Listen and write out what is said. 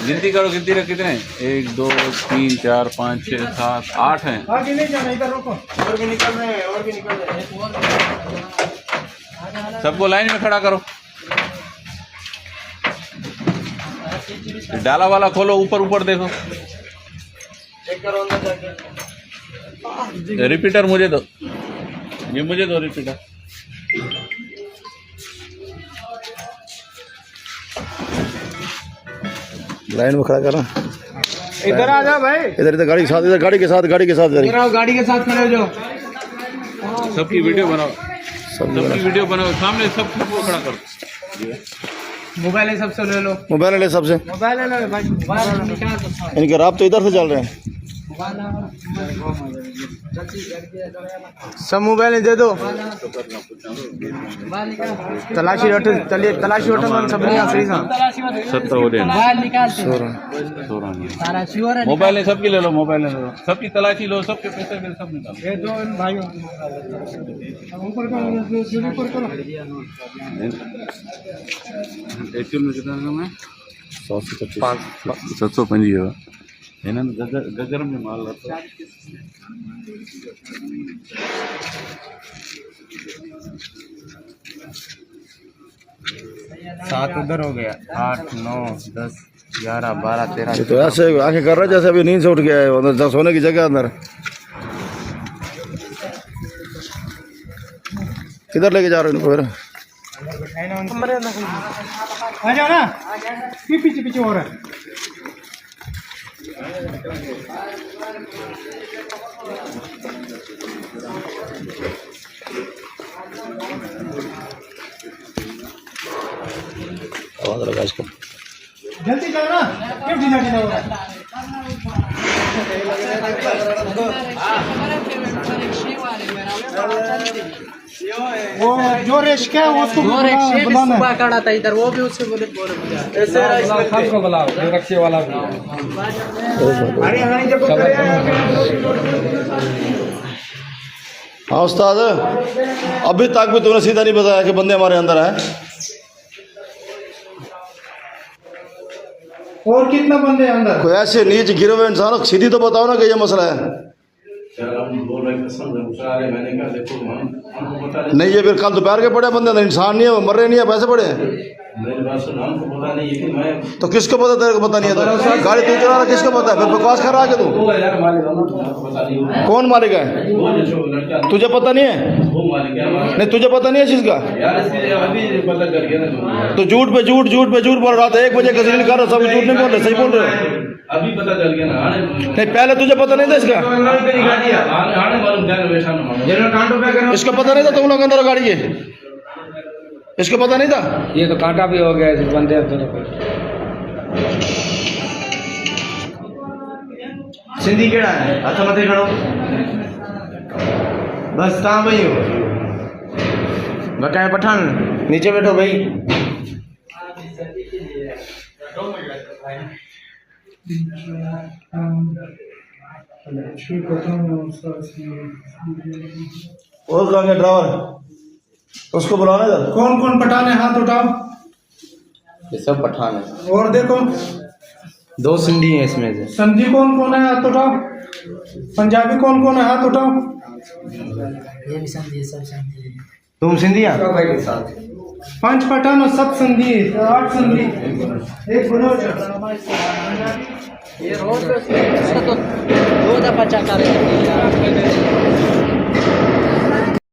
गिनती करो, गिनती रख कितने? 1 2 3 4 5 6 7 8 हैं। आगे नहीं जाना, इधर रोको। और भी निकल रहे हैं, और भी निकल रहे हैं। सबको लाइन में खड़ा करो। डाला वाला खोलो, ऊपर ऊपर देखो। चेक करो अंदर जाके। रिपीटर मुझे दो, ये मुझे दो रिपीटर। लाइन में खड़ा करना। इधर आ जाओ भाई, इधर इधर गाड़ी के साथ, इधर गाड़ी के साथ, गाड़ी के साथ इधर आओ, गाड़ी के साथ खड़े हो जाओ। सबकी वीडियो बनाओ, सबकी वीडियो बनाओ, सामने सबको खड़ा करो। मोबाइल है, सबसे ले लो। मोबाइल ले सबसे, मोबाइल ले लो भाई, मोबाइल निकाल दो। इनके रात तो इधर से चल रहे हैं। सब मोबाइल दे दो। तलाशी होटल, चलिए तलाशी होटल में सब नहीं फ्री सा 17 हो रहे हैं। मोबाइल है सबकी ले लो, मोबाइल ले लो, सबकी तलाशी लो, सबके पैसे में सब निकालो। ये दो भाइयों ऊपर करो, सीढ़ी ऊपर करो। एक्चुअल में कितना नाम है? 725 750 है ना। गगर में माल रहता है। सात उधर हो गया, 8 9 10 11 12 13। तो ऐसे आंखें कर रहा है जैसे अभी नींद से उठ गया है, अंदर सोने की जगह अंदर। किधर लेके जा रहे हो इनको फिर? आ जाओ ना, पीछे पीछे हो रहा है। आवाज लगा इसको। जल्दी जाओ ना, क्यों ढीला ढीला हो रहा है? वो जो रेश क्या है उसको सुबह खड़ा था इधर, वो भी उससे बोले सबको बुलाओ, जो रक्षे वाला भी। हाँ उस्ताद, अभी तक भी तूने सीधा नहीं बताया कि बंदे हमारे अंदर हैं। और कितना बंदे हैं अंदर? कोई ऐसे नीच गिरे हुए इंसान, सीधी तो बताओ ना कि ये मसला है। नहीं, ये फिर कल दोपहर के पड़े बंदे, इंसान नहीं है, मर रहे नहीं है, पैसे पड़े हैं। तो किसको पता? तेरे को पता नहीं है तो गाड़ी तू चला रहा, किसको पता है? फिर बकवास कर रहा है तू। कौन मालिक है? तुझे पता नहीं है? नहीं, तुझे पता नहीं है चीज का। तो झूठ पे झूठ, झूठ पे झूठ बोल रहा था। 1 बजे कसील कर रहा, सब झूठ नहीं बोल रहे, सही बोल रहे हो। अभी पता चल गया ना। नहीं, पहले तुझे पता नहीं था इसका? इसको पता नहीं था तुम लोग अंदर गाड़ी है? इसको पता नहीं था? ये तो कांटा भी हो गया इस बंदे सिंधी केड़ा है? अच्छा मथे खड़ो बस, कहाँ भाई हो? बकाया पठान नीचे बैठो भाई। और कहाँ गया ड्राइवर? उसको बुलाना था। कौन कौन पठान है? हाथ उठाओ। ये सब पठान है। और देखो 2 सिंधी हैं इसमें से। संधी कौन कौन है? हाथ उठाओ। पंजाबी कौन कौन है? हाथ उठाओ। ये भी संधि है, सब संधि है। तुम सिंधी है? 5 पठान और सब संधि, 8 संधि। एक बलोच। ये रोड पे इसका तो 2 दफा चक्कर है।